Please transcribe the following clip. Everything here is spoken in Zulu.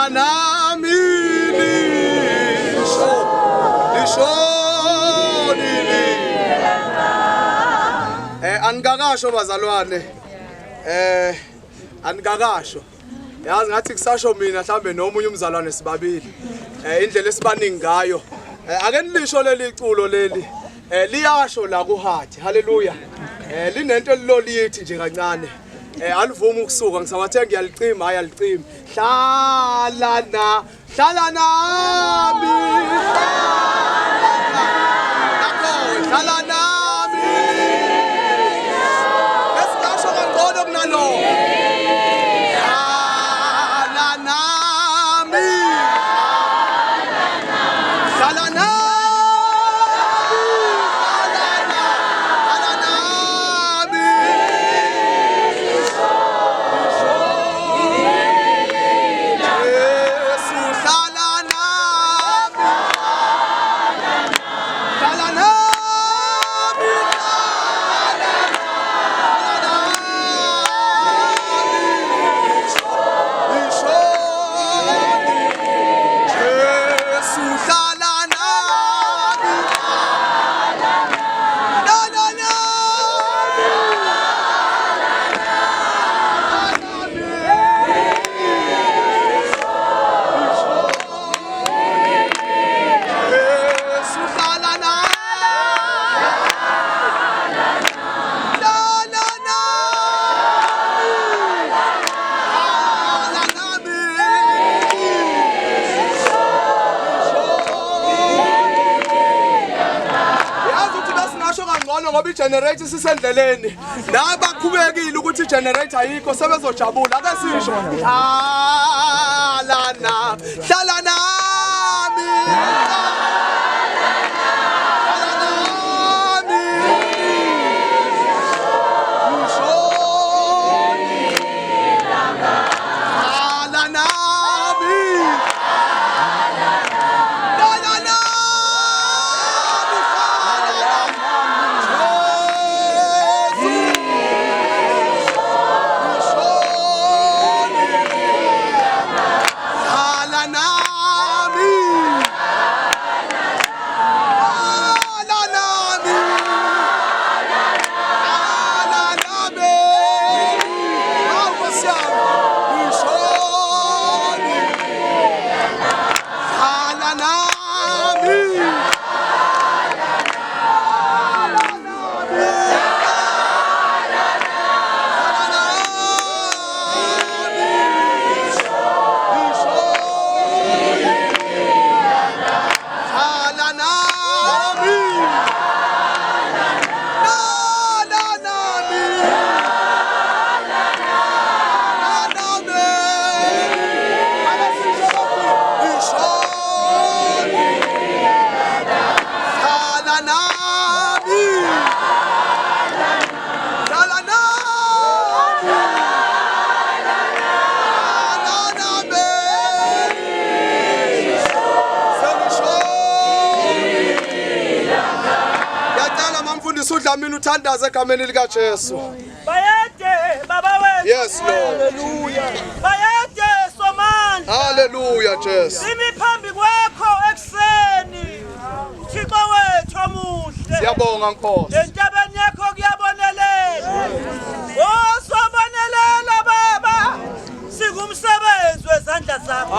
Hlalanami angikakasho bazalwane angikakasho yazi ngathi kusasho mina mhlambe nomunye umzalwane sibabili indlela esibaningi ngayo ake nilisho leli iculo leli liyasho la kuhathi haleluya linento elilolithi nje kancane alivuma ukusuka ngisawathe ngiyalicima hayi alicimi Hlalanami Hlalanami esikasho kangcono kunalo Hlalanami ngoba igenerator sisendleleni la bakhubekile ukuthi igenerator ayikho sebezojabula ake sisho Hlalanami Udlamini uthandaza egameni lika Jesu. Bayade baba wethu. Yes Lord. Hallelujah. Bayade somandla. Hallelujah Jesu. Simi phambi kwakho ekseni. Thixo wethu omuhle. Siyabonga Nkosi. Entabeni yakho kuyabonelela. Oh sobonelela baba. Singumsebenzi wezandla zakho.